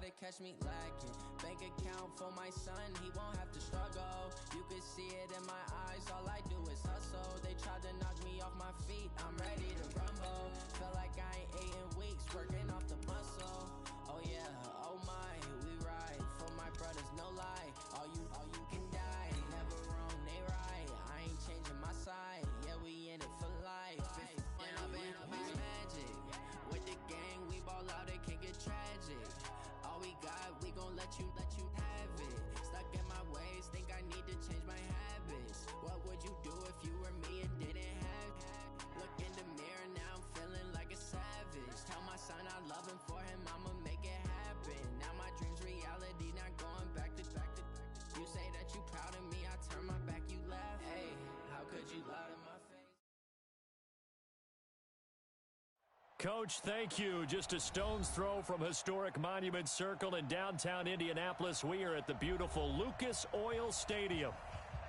to catch me lacking. Bank account for my son, he won't have to struggle. You can see it in my eyes, all I do is hustle. They tried to knock me off my feet, I'm ready to rumble. Felt like I ain't ate in weeks, working off the muscle. Oh yeah, oh my, we ride for my brothers, no lie. All you can die, never wrong, they right. I ain't changing my side, yeah, we in it for life. And I've been magic. With the gang, we ball out, it can get tragic. All we got, we gon' let you have it. Stuck in my ways, think I need to change my habits. What would you do if you were me and didn't have it? Look in the mirror, now I'm feeling like a savage. Tell my son I love him, for him I'ma make it happen. Now my dream's reality, not going back to. You say that you proud of me, I turn my back, you laugh. Hey, how could you lie to my face? Coach, thank you. Just a stone's throw from historic Monument Circle in downtown Indianapolis. We are at the beautiful Lucas Oil Stadium.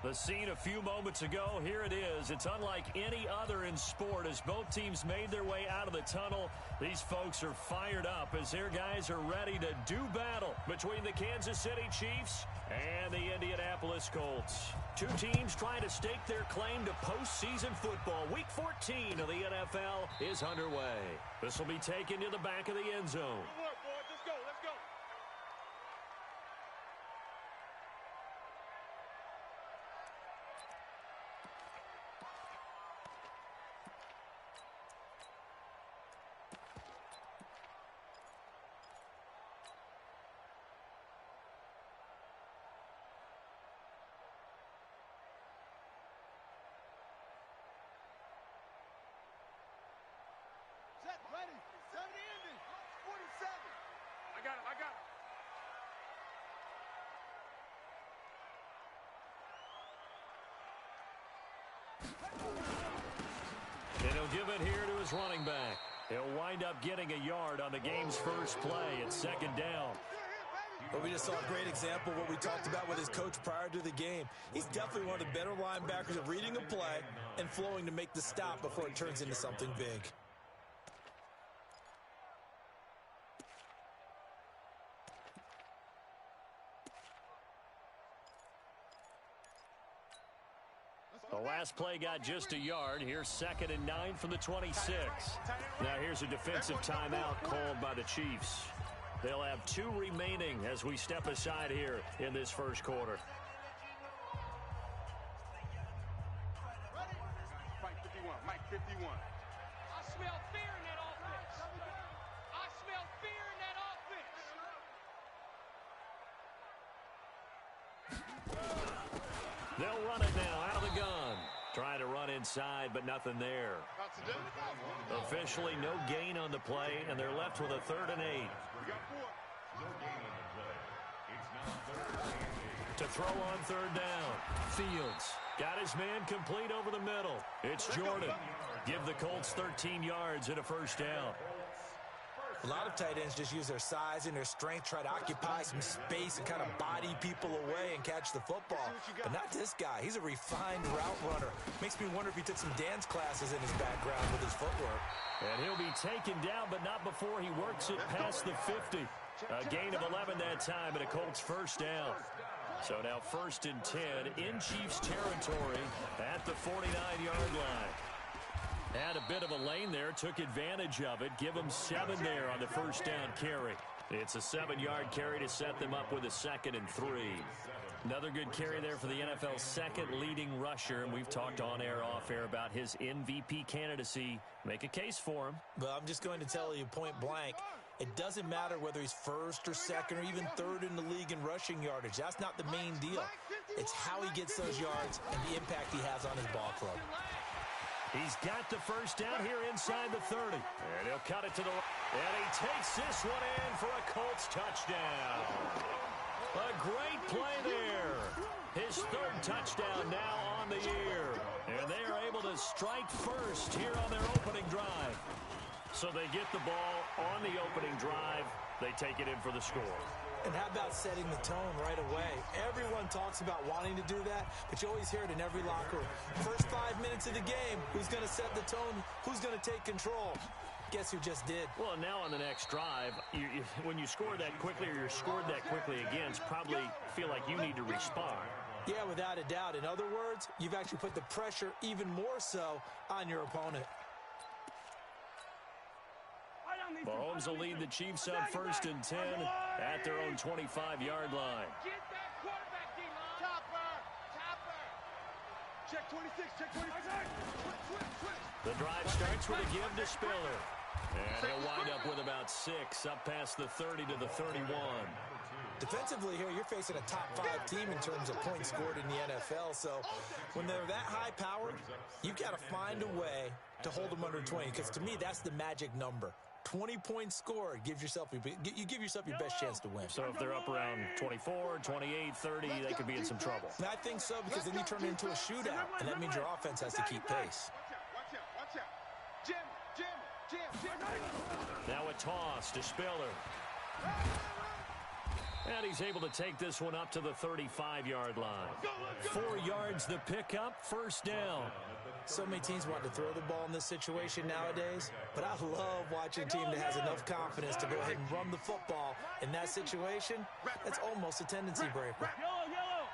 The scene a few moments ago, here it is. It's unlike any other in sport as both teams made their way out of the tunnel. These folks are fired up as their guys are ready to do battle between the Kansas City Chiefs and the Indianapolis Colts. Two teams trying to stake their claim to postseason football. Week 14 of the NFL is underway. This will be taken to the back of the end zone. Good work, boys. Let's go. Let's go. Set, ready, 70 ending, 47. I got him. And he'll give it here to his running back. He'll wind up getting a yard on the game's first play. It's second down. Well, we just saw a great example of what we talked about with his coach prior to the game. He's definitely one of the better linebackers at reading a play and flowing to make the stop before it turns into something big. The last play got just a yard. Here's 2nd and 9 from the 26. Now here's a defensive timeout called by the Chiefs. They'll have 2 remaining as we step aside here in this first quarter. Mike 51, Mike 51. I smell fear in that offense. I smell fear in that offense. They'll run it now out of the gun. Trying to run inside, but nothing there. Officially no gain on the play, and they're left with a 3rd and 8. To throw on 3rd down. Fields got his man complete over the middle. It's Jordan. Give the Colts 13 yards and a first down. A lot of tight ends just use their size and their strength, try to occupy some space and kind of body people away and catch the football. But not this guy. He's a refined route runner. Makes me wonder if he took some dance classes in his background with his footwork. And he'll be taken down, but not before he works it past the 50. A gain of 11 that time and a Colts first down. So now 1st and 10 in Chiefs territory at the 49-yard line. Had a bit of a lane there, took advantage of it. Give them 7 there on the first down carry. It's a 7-yard carry to set them up with a 2nd and 3. Another good carry there for the NFL's 2nd leading rusher, and we've talked on air, off air about his MVP candidacy. Make a case for him. Well, I'm just going to tell you point blank, it doesn't matter whether he's 1st or 2nd or even 3rd in the league in rushing yardage. That's not the main deal. It's how he gets those yards and the impact he has on his ball club. He's got the first down here inside the 30. And he'll cut it to the right. And he takes this one in for a Colts touchdown. A great play there. His 3rd touchdown now on the year. And they are able to strike first here on their opening drive. So they get the ball on the opening drive. They take it in for the score. And how about setting the tone right away? Everyone talks about wanting to do that, but you always hear it in every locker room. First 5 minutes of the game, who's going to set the tone? Who's going to take control? guess who just did? Well, now on the next drive, when you score that quickly or you're scored that quickly again, it's probably feel like you need to respond. Yeah, without a doubt. In other words, you've actually put the pressure even more so on your opponent. Mahomes will lead the Chiefs on 1st and 10 at their own 25-yard line. Get that quarterback, D-line. Chopper. Check 26, check 26. Switch. The drive starts with a give to Spiller. And he'll wind up with about 6, up past the 30 to the 31. Defensively here, you're facing a top-5 team in terms of points scored in the NFL. So when they're that high-powered, you've got to find a way to hold them under 20. Because to me, that's the magic number. 20 points scored, you give yourself your best chance to win. So if they're up around 24, 28, 30, they could be in some trouble. And I think so, because then you turn it into a shootout, and that means your offense has to keep pace. Watch out. Jim. Now a toss to Spiller. And he's able to take this one up to the 35-yard line. 4 yards the pickup, first down. So many teams want to throw the ball in this situation nowadays, but I love watching a team that has enough confidence to go ahead and run the football. In that situation, that's almost a tendency breaker. Yellow.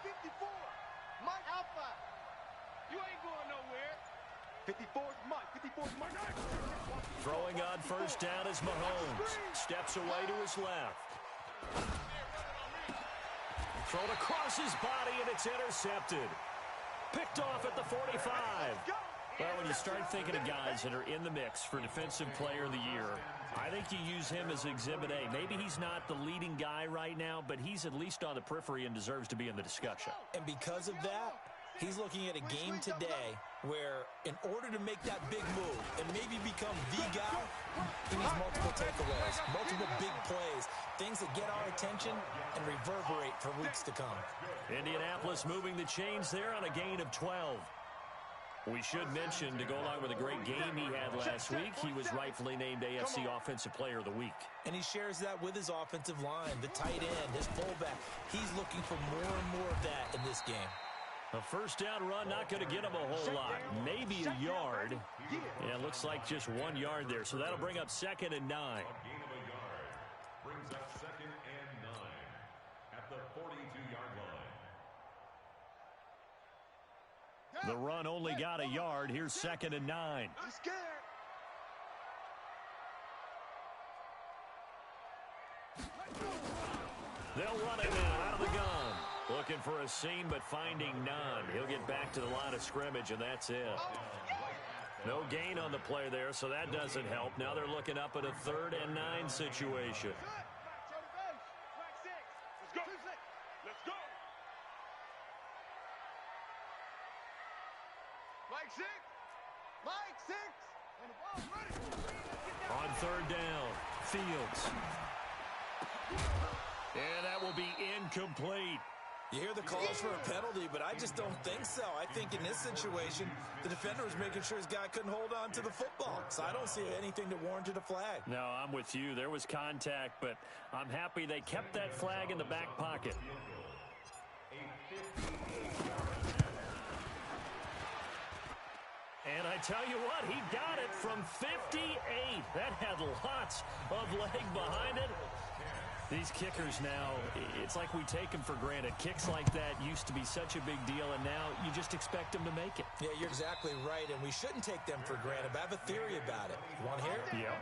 54. Mike Alpha. You ain't going nowhere. 54's Mike. Throwing on first down is Mahomes. Steps away to his left. Thrown across his body, and it's intercepted. Picked off at the 45. Well, when you start thinking of guys that are in the mix for Defensive Player of the Year, I think you use him as Exhibit A. Maybe he's not the leading guy right now, but he's at least on the periphery and deserves to be in the discussion. And because of that, he's looking at a game today where in order to make that big move and maybe become the guy, he needs multiple takeaways, multiple big plays, things that get our attention and reverberate for weeks to come. Indianapolis moving the chains there on a gain of 12. We should mention, to go along with a great game he had last week, he was rightfully named AFC Offensive Player of the Week. And he shares that with his offensive line, the tight end, his fullback. He's looking for more and more of that in this game. A first down run, not going to get him a whole lot. Maybe a yard. Yeah, it looks like just 1 yard there. So that'll bring up 2nd and 9. Brings up 2nd and 9 at the 42-yard line. The run only got a yard. Here's 2nd and 9. I'm scared. They'll run it now out of the gun. Looking for a seam, but finding none. He'll get back to the line of scrimmage, and that's it. No gain on the play there, so that doesn't help. Now they're looking up at a 3rd and 9 situation. Let's go. Mike 6. And the ball's ready. On 3rd down, Fields. And that will be incomplete. You hear the calls for a penalty, but I just don't think so. I think in this situation, the defender was making sure his guy couldn't hold on to the football. So I don't see anything that warranted a flag. No, I'm with you. There was contact, but I'm happy they kept that flag in the back pocket. And I tell you what, he got it from 58. That had lots of leg behind it. These kickers now, it's like we take them for granted. Kicks like that used to be such a big deal, and now you just expect them to make it. Yeah, you're exactly right, and we shouldn't take them for granted. But I have a theory about it. You want to hear it? Yeah.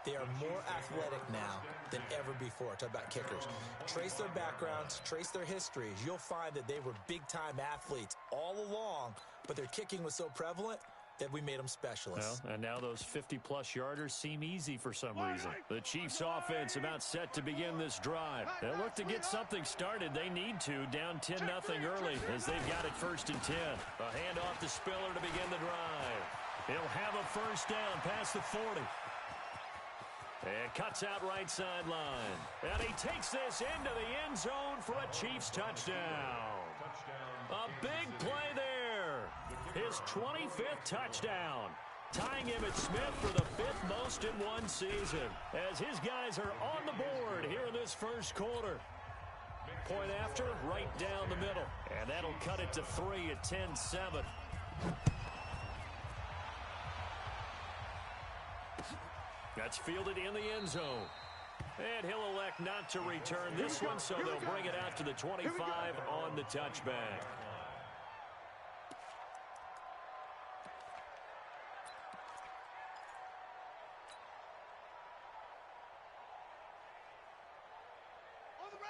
They are more athletic now than ever before. Talk about kickers. Trace their backgrounds, trace their histories. You'll find that they were big-time athletes all along, but their kicking was so prevalent that we made them specialists. Well, and now those 50-plus yarders seem easy for some reason. The Chiefs' offense about set to begin this drive. They'll look to get something started. They need to, down 10-0 early as they've got it 1st and 10. A handoff to Spiller to begin the drive. He'll have a first down past the 40. And cuts out right sideline. And he takes this into the end zone for a Chiefs touchdown. A big play there. His 25th touchdown. Tying Emmitt Smith for the 5th most in one season. As his guys are on the board here in this first quarter. Point after, right down the middle. And that'll cut it to 3 at 10-7. That's fielded in the end zone. And he'll elect not to return this one, so they'll bring it out to the 25 on the touchback.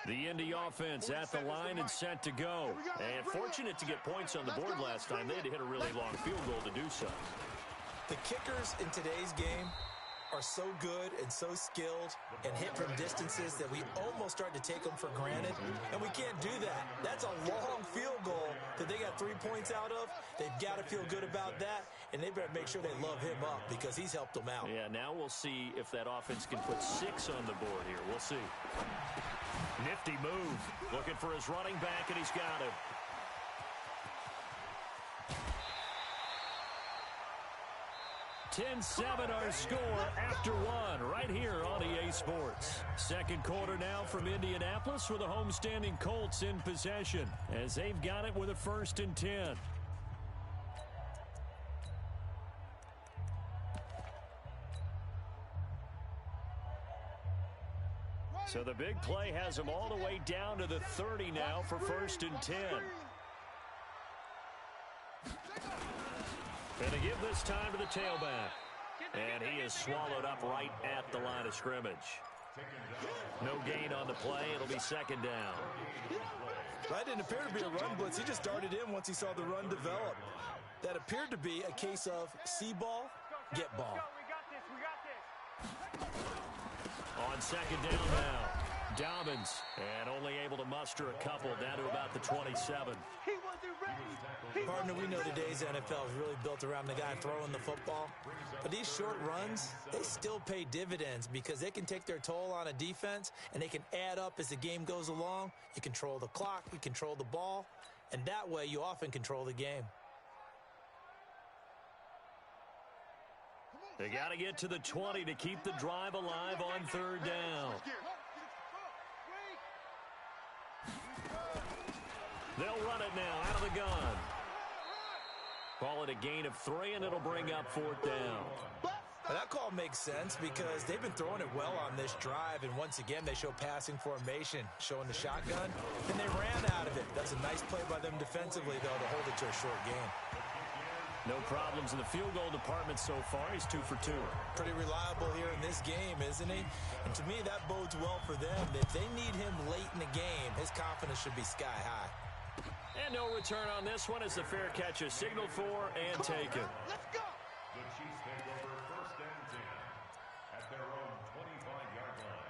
The Indy offense at the line and set to go. And fortunate to get points on the board last time. They had to hit a really long field goal to do so. The kickers in today's game are so good and so skilled and hit from distances that we almost start to take them for granted, and we can't do that. That's a long field goal that they got 3 points out of. They've got to feel good about that, and they better make sure they love him up because he's helped them out. Yeah, now we'll see if that offense can put 6 on the board here. We'll see. Nifty move. Looking for his running back, and he's got him. $10-7 our score after one right here on EA Sports. Second quarter now from Indianapolis with the homestanding Colts in possession as they've got it with a 1st and 10. So the big play has them all the way down to the 30 now for 1st and 10. And to give this time to the tailback. And he is swallowed up right at the line of scrimmage. No gain on the play. It'll be 2nd down. That didn't appear to be a run blitz. He just darted in once he saw the run develop. That appeared to be a case of see ball, get ball. On 2nd down now. Dobbins, and only able to muster a couple down to about the 27. Partner, we know today's NFL is really built around the guy throwing the football. But these short runs, they still pay dividends because they can take their toll on a defense, and they can add up as the game goes along. You control the clock, you control the ball, and that way you often control the game. They got to get to the 20 to keep the drive alive on 3rd down. They'll run it now out of the gun. Call it a gain of 3, and it'll bring up 4th down. Now that call makes sense because they've been throwing it well on this drive, and once again they show passing formation, showing the shotgun, and they ran out of it. That's a nice play by them defensively, though, to hold it to a short game. No problems in the field goal department so far. He's 2 for 2. Pretty reliable here in this game, isn't he? And to me, that bodes well for them. If they need him late in the game, his confidence should be sky high. And no return on this one as the fair catch is signaled for and taken. Let's go. The Chiefs take over 1st and 10 at their own 25-yard line.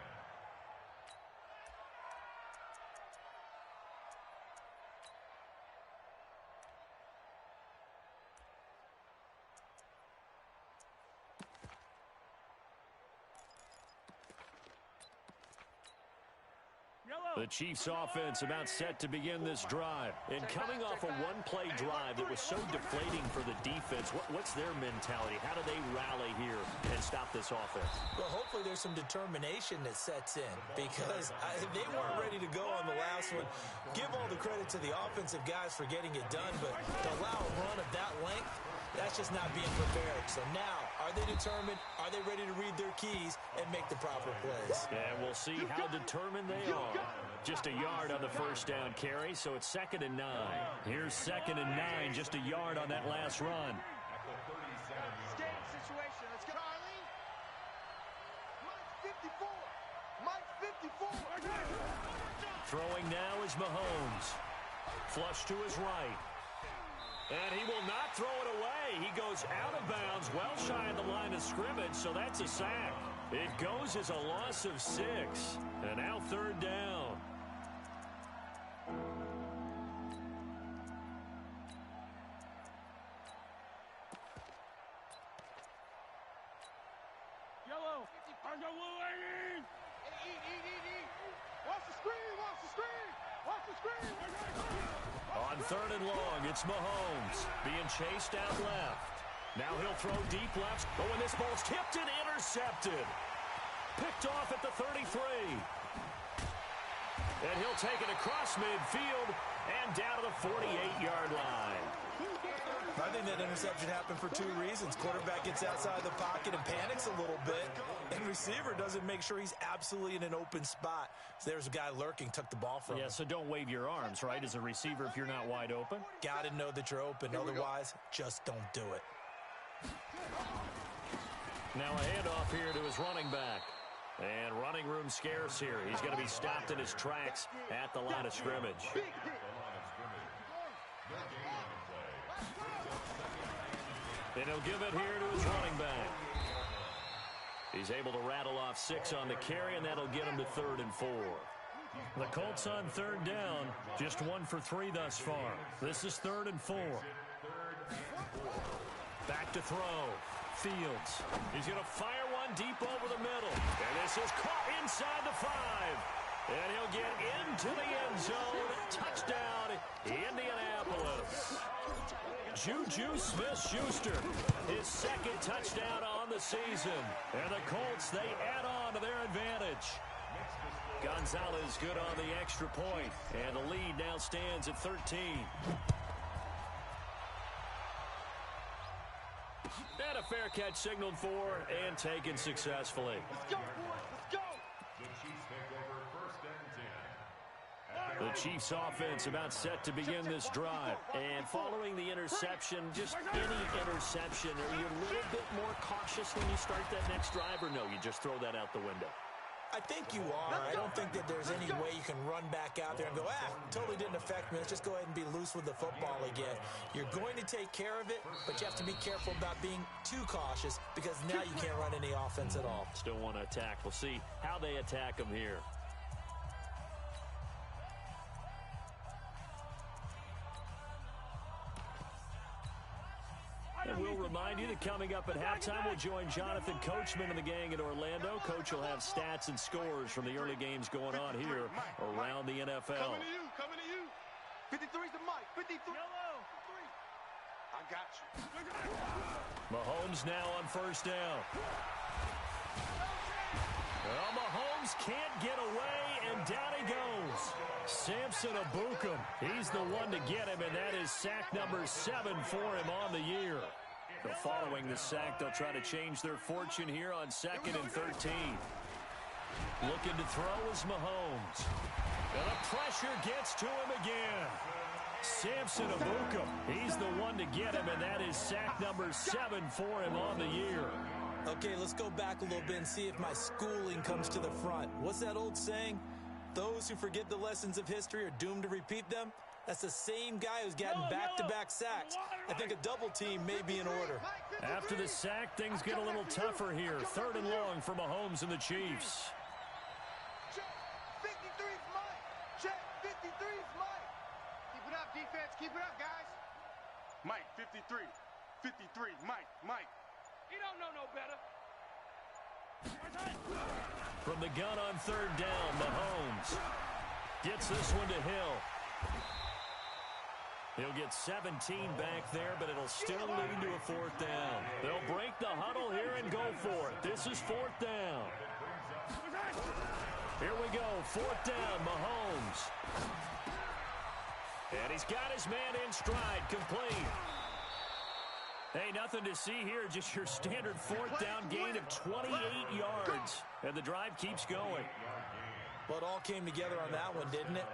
The Chiefs offense about set to begin this drive. And coming off a one-play drive that was so deflating for the defense, what's their mentality? How do they rally here and stop this offense? Well, hopefully there's some determination that sets in because they weren't ready to go on the last one. Give all the credit to the offensive guys for getting it done, but to allow a run of that length, that's just not being prepared. So now, are they determined? Are they ready to read their keys and make the proper plays? And we'll see how determined they are. Just a yard on the 1st down carry, so it's 2nd and 9. Here's 2nd and 9, just a yard on that last run. Escape situation. Let's go. Mike's 54. Mike's 54. Throwing now is Mahomes. Flush to his right. And he will not throw it away. He goes out of bounds, well shy of the line of scrimmage, so that's a sack. It goes as a loss of 6. And now 3rd down. Yellow. Eat. Watch the screen. Watch the screen. On 3rd and long, it's Mahomes being chased out left. Now he'll throw deep left. But when this ball's tipped and intercepted. Picked off at the 33. And he'll take it across midfield and down to the 48-yard line. I think that interception happened for two reasons. Quarterback gets outside the pocket and panics a little bit, and receiver doesn't make sure he's absolutely in an open spot. So there's a guy lurking, took the ball from him. Yeah, so don't wave your arms, right, as a receiver if you're not wide open. Got to know that you're open. Otherwise, just don't do it. Now a handoff here to his running back. And running room scarce here. He's going to be stopped in his tracks at the line of scrimmage. And he'll give it here to his running back. He's able to rattle off 6 on the carry, and that'll get him to 3rd and 4. The Colts on 3rd down, just 1 for 3 thus far. This is 3rd and 4. Back to throw. Fields. He's going to fire one deep over the middle. And this is caught inside the 5. And he'll get into the end zone. Touchdown, Indianapolis. Juju Smith-Schuster, his 2nd touchdown on the season. And the Colts, they add on to their advantage. Gonzalez good on the extra point. And the lead now stands at 13. And a fair catch signaled for and taken successfully. Let's go, boys. Let's go. The Chiefs take over 1st and 10. The Chiefs offense about set to begin this drive. And following the interception, just any interception, are you a little bit more cautious when you start that next drive, or no, you just throw that out the window? I think you are. I don't think that there's any way you can run back out there and go, totally didn't affect me. Let's just go ahead and be loose with the football again. You're going to take care of it, but you have to be careful about being too cautious because now you can't run any offense at all. Still want to attack. We'll see how they attack them here. And we'll remind you that coming up at halftime, we'll join Jonathan Coachman and the gang in Orlando. Coach will have stats and scores from the early games going on here around the NFL. Coming to you. 53's the mic. 53. Yellow. I got you. Mahomes now on 1st down. Well, Mahomes can't get away, and down he goes. Samson Abukum, he's the one to get him, and that is sack number 7 for him on the year. So following the sack, they'll try to change their fortune here on 2nd and 13. Looking to throw is Mahomes. And the pressure gets to him again. Samson Abukum, he's the one to get him, and that is sack number 7 for him on the year. Okay, let's go back a little bit and see if my schooling comes to the front. What's that old saying? Those who forget the lessons of history are doomed to repeat them. That's the same guy who's gotten back-to-back sacks. I think a double team may be in order. After the sack, things get a little tougher here. 3rd and long for Mahomes and the Chiefs. Check. 53's Mike. Check. 53's Mike. Keep it up, defense. Keep it up, guys. Mike, 53. 53. Mike. He don't know no better. From the gun on 3rd down, Mahomes gets this one to Hill. He'll get 17 back there, but it'll still lead to a 4th down. They'll break the huddle here and go for it. This is 4th down. Here we go, 4th down, Mahomes. And he's got his man in stride, complete. Hey, nothing to see here, just your standard 4th down gain of 28 yards. And the drive keeps going. Well, it all came together on that one, didn't it?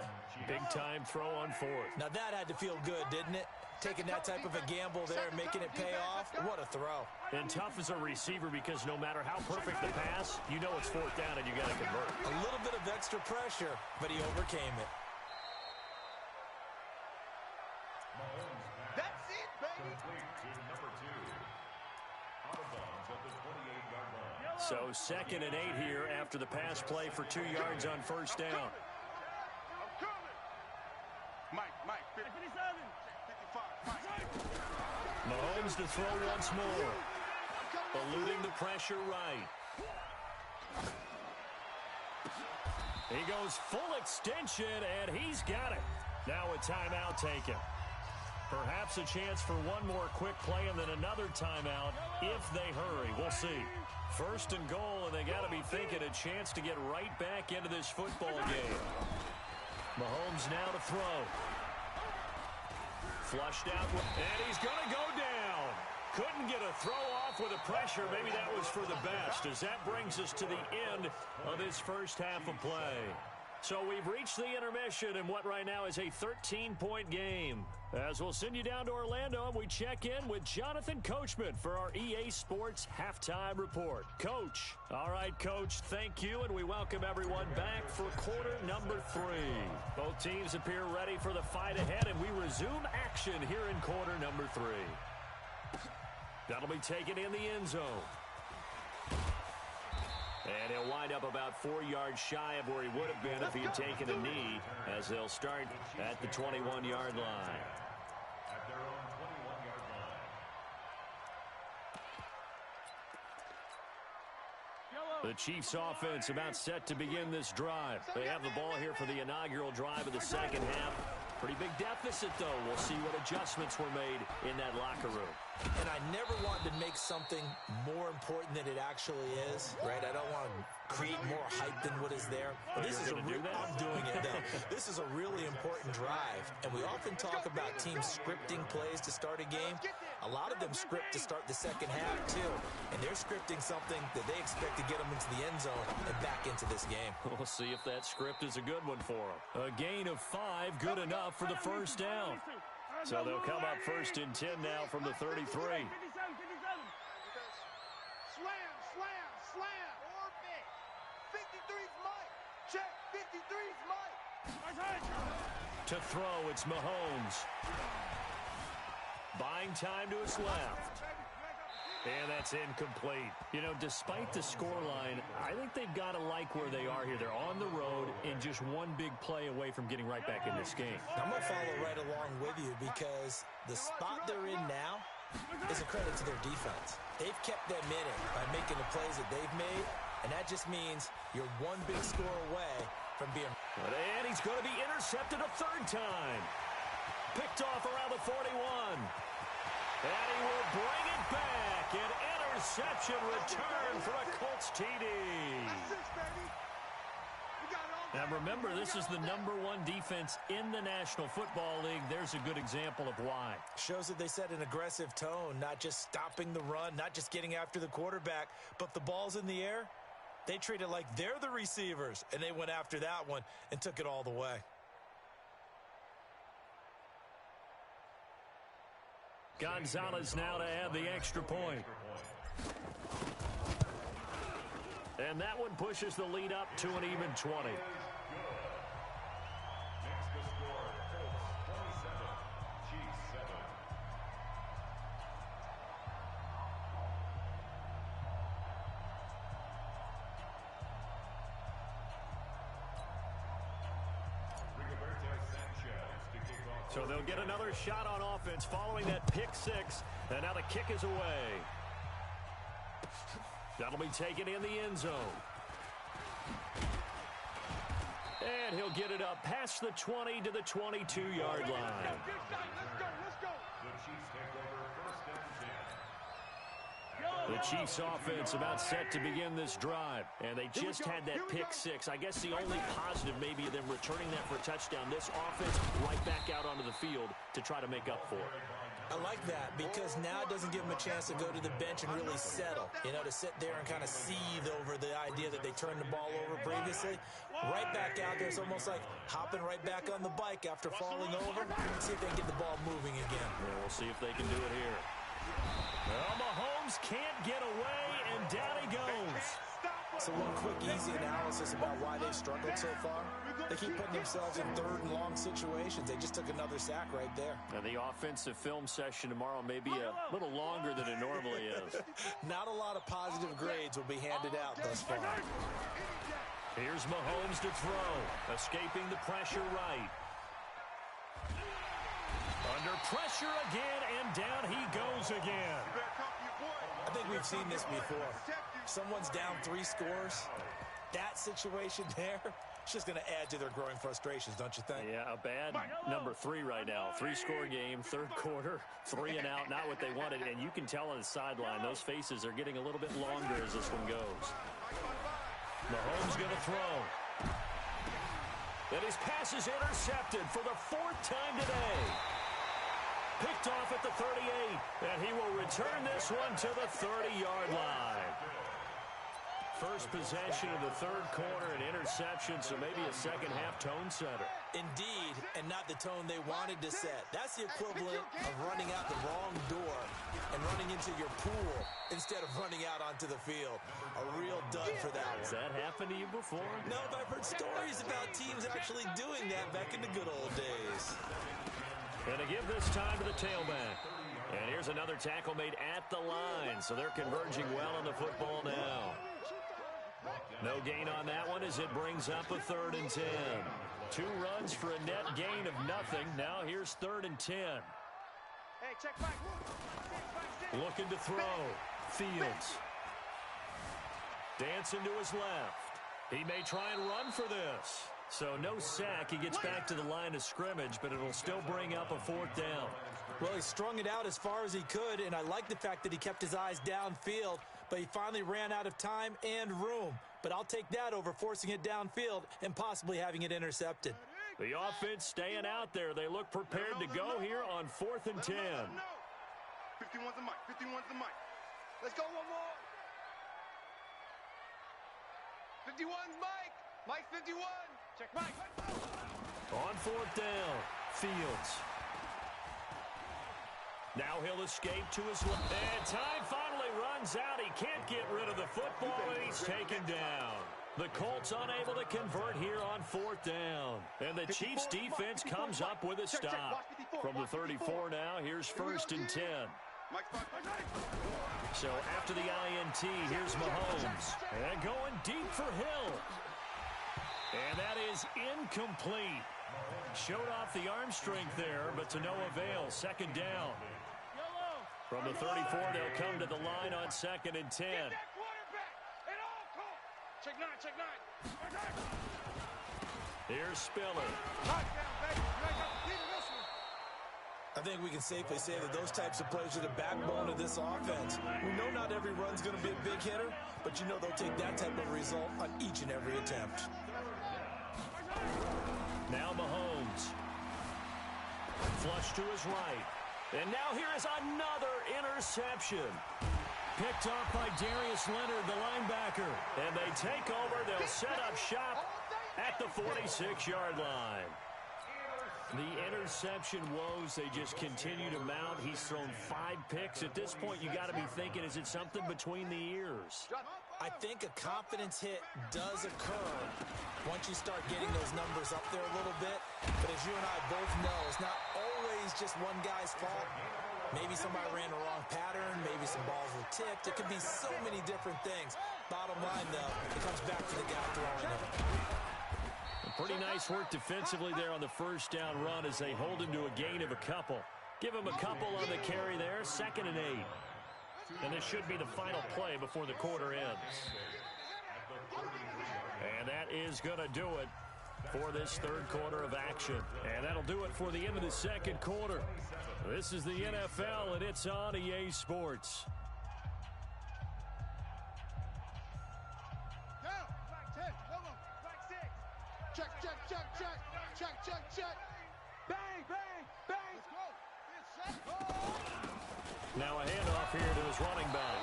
Big-time throw on 4th. Now, that had to feel good, didn't it? Taking that type of a gamble there and making it pay off. What a throw. And tough as a receiver because no matter how perfect the pass, you know it's 4th down and you got to convert. A little bit of extra pressure, but he overcame it. That's it, baby. Complete to number 2. Out of bounds at the 28-yard line. So 2nd and 8 here after the pass play for 2 yards on 1st down. I'm coming. Mike, 57. 55. Mike. Mahomes to throw once more. Eluding the pressure right. He goes full extension, and he's got it. Now a timeout taken. Perhaps a chance for one more quick play and then another timeout if they hurry. We'll see. 1st and goal, and they got to be thinking a chance to get right back into this football game. Mahomes now to throw. Flushed out, and he's going to go down. Couldn't get a throw off with the pressure. Maybe that was for the best, as that brings us to the end of this first half of play. So we've reached the intermission in what right now is a 13-point game. As we'll send you down to Orlando, and we check in with Jonathan Coachman for our EA Sports Halftime Report. Coach. All right, Coach, thank you, and we welcome everyone back for quarter number 3. Both teams appear ready for the fight ahead, and we resume action here in quarter number 3. That'll be taken in the end zone. And he'll wind up about 4 yards shy of where he would have been if he had taken a knee, as they'll start at the 21-yard line. At their own 21-yard line. The Chiefs offense about set to begin this drive. They have the ball here for the inaugural drive of the second half. Pretty big deficit, though. We'll see what adjustments were made in that locker room. And I never wanted to make something more important than it actually is, right? I don't want to create more hype than what is there. But this is I'm doing it, though. This is a really important drive. And we often talk about teams scripting plays to start a game. A lot of them script to start the second half, too. And they're scripting something that they expect to get them into the end zone and back into this game. We'll see if that script is a good one for them. A gain of 5, good enough for the first down. So they'll come up first and 10 now from the 33. Slam, slam, slam. 53's Mike. Check, 53's Mike. To throw, it's Mahomes. Buying time to his left. And that's incomplete. You know, despite the scoreline, I think they've got to like where they are here. They're on the road and just one big play away from getting right back in this game. I'm going to follow right along with you because the spot they're in now is a credit to their defense. They've kept them in it by making the plays that they've made, and that just means you're one big score away from being... And he's going to be intercepted a third time. Picked off around the 41. And he will bring it back. An interception return for a Colts TD. Now remember, this is the #1 defense in the National Football League. There's a good example of why. Shows that they set an aggressive tone, not just stopping the run, not just getting after the quarterback, but the ball's in the air. They treat it like they're the receivers, and they went after that one and took it all the way. Gonzalez now to add the extra point. And that one pushes the lead up to an even 20. Next to score, Colts 27, Chiefs 7. So they'll get another shot on offense following that pick 6. And now the kick is away. That'll be taken in the end zone. And he'll get it up past the 20 to the 22-yard line. Let's go. The Chiefs take over first and 10. The Chiefs offense about set to begin this drive. And they just had that pick 6. I guess the only positive maybe of them returning that for a touchdown. This offense right back out onto the field to try to make up for it. I like that because now it doesn't give them a chance to go to the bench and really settle. You know, to sit there and kind of seethe over the idea that they turned the ball over previously. Right back out there, it's almost like hopping right back on the bike after falling over. See if they can get the ball moving again. Yeah, we'll see if they can do it here. Well, Mahomes can't get away, and down he goes. So one quick, easy analysis about why they've struggled so far. They keep putting themselves in third and long situations. They just took another sack right there. And the offensive film session tomorrow may be a little longer than it normally is. Not a lot of positive grades will be handed out thus far. Here's Mahomes to throw, escaping the pressure right. Under pressure again, and down he goes again. I think we've seen this before. Someone's down 3 scores. That situation there, it's just going to add to their growing frustrations, don't you think? Yeah, a bad number 3 right now. 3-score game, third quarter, 3 and out, not what they wanted. And you can tell on the sideline, those faces are getting a little bit longer as this one goes. Mahomes going to throw. And his pass is intercepted for the 4th time today. Picked off at the 38, and he will return this one to the 30-yard line. First possession of the third quarter, an interception, so maybe a second-half tone setter. Indeed, and not the tone they wanted to set. That's the equivalent of running out the wrong door and running into your pool instead of running out onto the field. A real dud for that one. Has that happened to you before? No, but I've heard stories about teams actually doing that back in the good old days. And to give this time to the tailback. And here's another tackle made at the line, so they're converging well on the football now. No gain on that one as it brings up a 3rd and 10. 2 runs for a net gain of nothing. Now here's 3rd and 10. Hey, check back. Looking to throw. Fields. Dancing to his left. He may try and run for this. So no sack. He gets back to the line of scrimmage, but it'll still bring up a 4th down. Well, he strung it out as far as he could, and I like the fact that he kept his eyes downfield, but he finally ran out of time and room. But I'll take that over forcing it downfield and possibly having it intercepted. The offense staying out there. They look prepared to go here on 4th and 10. 51's the mic. 51's the mic. Let's go one more. 51's Mike. Mike 51. Check Mike. On 4th down, Fields. Now he'll escape to his left. And time finally runs out. He can't get rid of the football, and he's taken down. The Colts unable to convert here on 4th down. And the Chiefs defense comes up with a stop. From the 34 now, here's 1st and 10. So after the INT, here's Mahomes. And going deep for Hill. And that is incomplete. Showed off the arm strength there, but to no avail. 2nd down. From the 34, they'll come to the line on 2nd and 10. Check 9, check 9. Here's Spiller. I think we can safely say that those types of plays are the backbone of this offense. We know not every run's going to be a big hitter, but you know they'll take that type of result on each and every attempt. Now Mahomes. Flush to his right. And now here is another interception. Picked off by Darius Leonard, the linebacker. And they take over. They'll set up shop at the 46-yard line. The interception woes, they just continue to mount. He's thrown 5 picks. At this point, you got to be thinking, is it something between the ears? I think a confidence hit does occur once you start getting those numbers up there a little bit. But as you and I both know, it's not always just one guy's fault. Maybe somebody ran the wrong pattern. Maybe some balls were tipped. It could be so many different things. Bottom line, though, it comes back to the guy throwing it. Pretty nice work defensively there on the 1st down run as they hold him to a gain of a couple. Give him a couple on the carry there, 2nd and 8. And this should be the final play before the quarter ends. And that is going to do it for this 3rd quarter of action. And that'll do it for the end of the 2nd quarter. This is the NFL, and it's on EA Sports. Check, check, check, check, check, check, check. Bang, bang, bang. Let's go. Now a handoff here to his running back.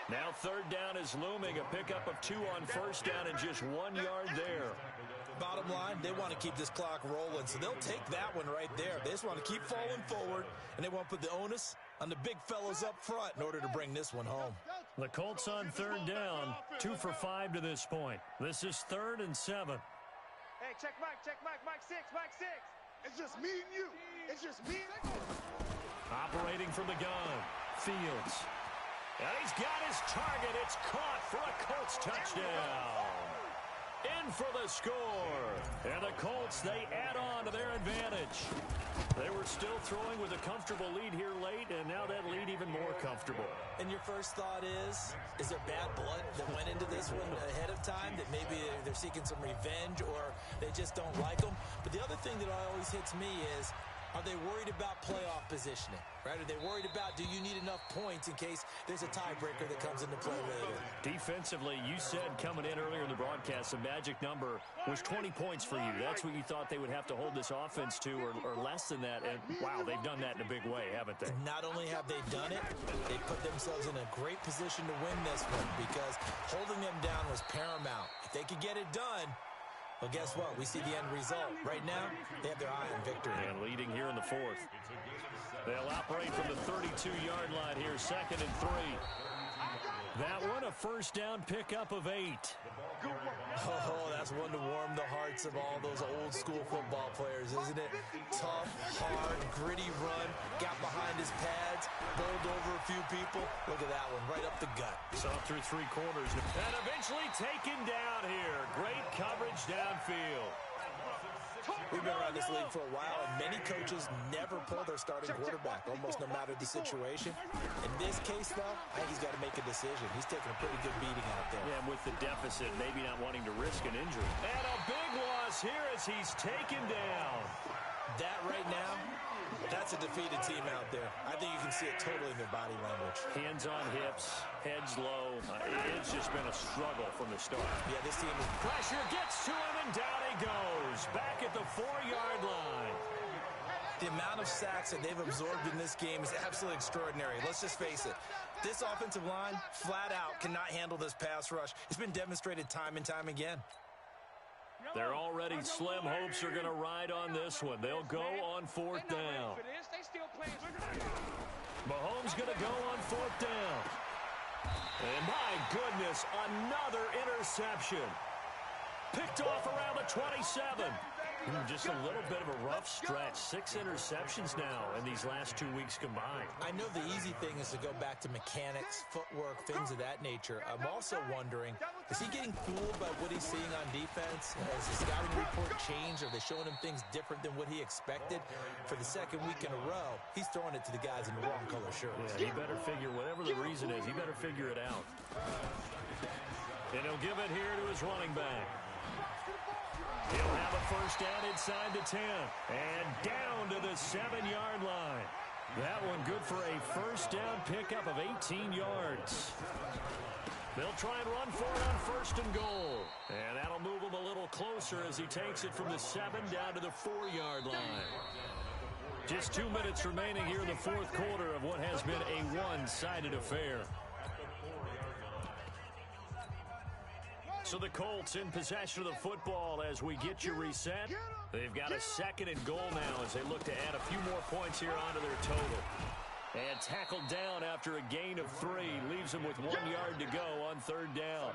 Now 3rd down is looming. A pickup of 2 on 1st down and just 1 yard there. Bottom line, they want to keep this clock rolling, so they'll take that one right there. They just want to keep falling forward, and they want to put the onus on the big fellows up front in order to bring this one home. The Colts on 3rd down, 2 for 5 to this point. This is 3rd and 7. Hey, check Mike 6, Mike 6. It's just me and you. It's just me and you. Operating from the gun, Fields. And he's got his target. It's caught for a Colts touchdown. In for the score. And the Colts, they add on to their advantage. They were still throwing with a comfortable lead here late, and now that lead even more comfortable. And your first thought is there bad blood that went into this one ahead of time, that maybe they're seeking some revenge or they just don't like them? But the other thing that always hits me is Are they worried about playoff positioning, right? Are they worried about, do you need enough points in case there's a tiebreaker that comes into play later? Defensively, you said coming in earlier in the broadcast, the magic number was 20 points for you. That's what you thought they would have to hold this offense to, or less than that. And, wow, they've done that in a big way, haven't they? Not only have they done it, they put themselves in a great position to win this one because holding them down was paramount. If they could get it done, well, guess what? We see the end result. Right now, they have their eye on victory. And leading here in the fourth. They'll operate from the 32-yard line here, 2nd and 3. That one, a first down pickup of 8. Oh, that's one to warm the hearts of all those old school football players, isn't it? Tough, hard, gritty run, got behind his pads, bowled over a few people. Look at that one, right up the gut. Saw through 3 quarters, and eventually taken down here. Great coverage downfield. We've been around this league for a while, and many coaches never pull their starting quarterback, almost no matter the situation. In this case, though, I think he's got to make a decision. He's taking a pretty good beating out there. Yeah, and with the deficit, maybe not wanting to risk an injury. And a big loss here as he's taken down. That right now, that's a defeated team out there. I think you can see it totally in their body language. Hands on hips, heads low. It's just been a struggle from the start. Yeah, this team is... Pressure gets to him, and down he goes. Back at the 4-yard line. The amount of sacks that they've absorbed in this game is absolutely extraordinary. Let's just face it. This offensive line, flat out, cannot handle this pass rush. It's been demonstrated time and time again. They're already slim hopes are going to ride on this one. They'll go on 4th down. Mahomes going to go on 4th down. And my goodness, another interception. Picked off around the 27. Just a little bit of a rough stretch. 6 interceptions now in these last 2 weeks combined. I know the easy thing is to go back to mechanics, footwork, things of that nature. I'm also wondering, is he getting fooled by what he's seeing on defense? Has the scouting report changed? Are they showing him things different than what he expected? For the 2nd week in a row, he's throwing it to the guys in the wrong color shirts. Yeah, he better figure, whatever the reason is, he better figure it out. And he'll give it here to his running back. He'll have a first down inside the 10. And down to the 7-yard line. That one good for a first down pickup of 18 yards. They'll try and run for it on 1st and goal. And that'll move him a little closer as he takes it from the 7 down to the 4-yard line. Just 2 minutes remaining here in the 4th quarter of what has been a one-sided affair. So the Colts in possession of the football as we get you reset. They've got a 2nd and goal now as they look to add a few more points here onto their total. And tackled down after a gain of 3. Leaves them with 1 yard to go on 3rd down.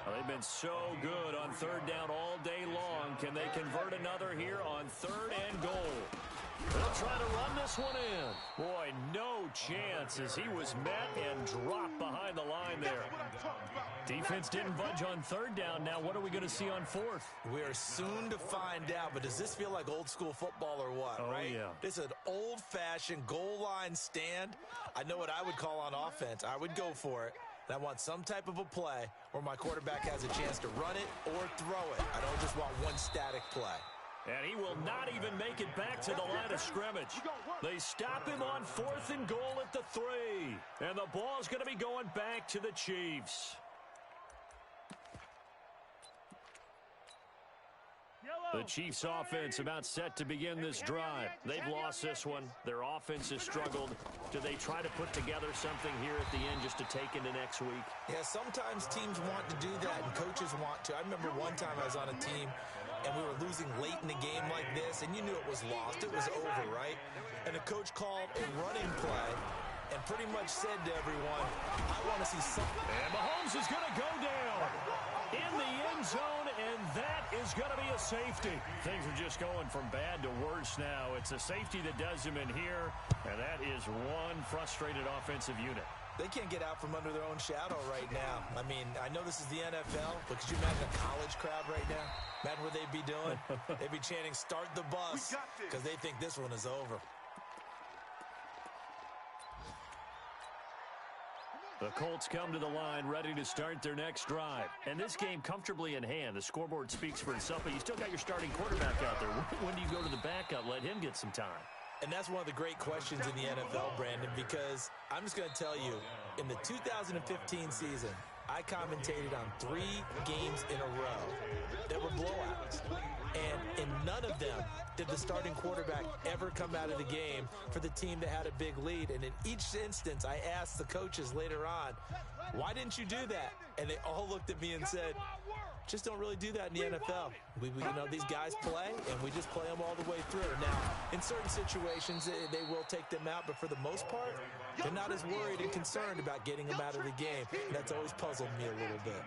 Well, they've been so good on 3rd down all day long. Can they convert another here on 3rd and goal? They'll try to run this one in. Boy, no chance as he was met and dropped behind the line there. Defense didn't budge on 3rd down. Now what are we going to see on 4th? We are soon to find out, but does this feel like old school football or what, right? Yeah. This is an old-fashioned goal line stand. I know what I would call on offense. I would go for it. And I want some type of a play where my quarterback has a chance to run it or throw it. I don't just want one static play. And he will not even make it back to the line of scrimmage. They stop him on 4th and goal at the 3. And the ball's going to be going back to the Chiefs. The Chiefs offense about set to begin this drive. They've lost this one. Their offense has struggled. Do they try to put together something here at the end just to take into next week? Yeah, sometimes teams want to do that and coaches want to. I remember one time I was on a team and we were losing late in the game like this, and you knew it was lost. It was over, right? And the coach called a running play and pretty much said to everyone, I want to see something. And Mahomes is going to go down in the end zone, and that is going to be a safety. Things are just going from bad to worse now. It's a safety that does him in here, and that is one frustrated offensive unit. They can't get out from under their own shadow right now. I mean, I know this is the NFL, but could you imagine a college crowd right now? Imagine what they'd be doing. They'd be chanting, start the bus, because they think this one is over. The Colts come to the line ready to start their next drive. And this game comfortably in hand. The scoreboard speaks for itself, but you still got your starting quarterback out there. When do you go to the backup? Let him get some time. And that's one of the great questions in the NFL, Brandon, because I'm just going to tell you, in the 2015 season, I commentated on 3 games in a row that were blowouts. And in none of them did the starting quarterback ever come out of the game for the team that had a big lead. And in each instance, I asked the coaches later on, why didn't you do that? And they all looked at me and said, just don't really do that in the NFL. We these guys play, and we just play them all the way through. Now, in certain situations, they will take them out, but for the most part, they're not as worried and concerned about getting them out of the game. And that's always puzzled me a little bit.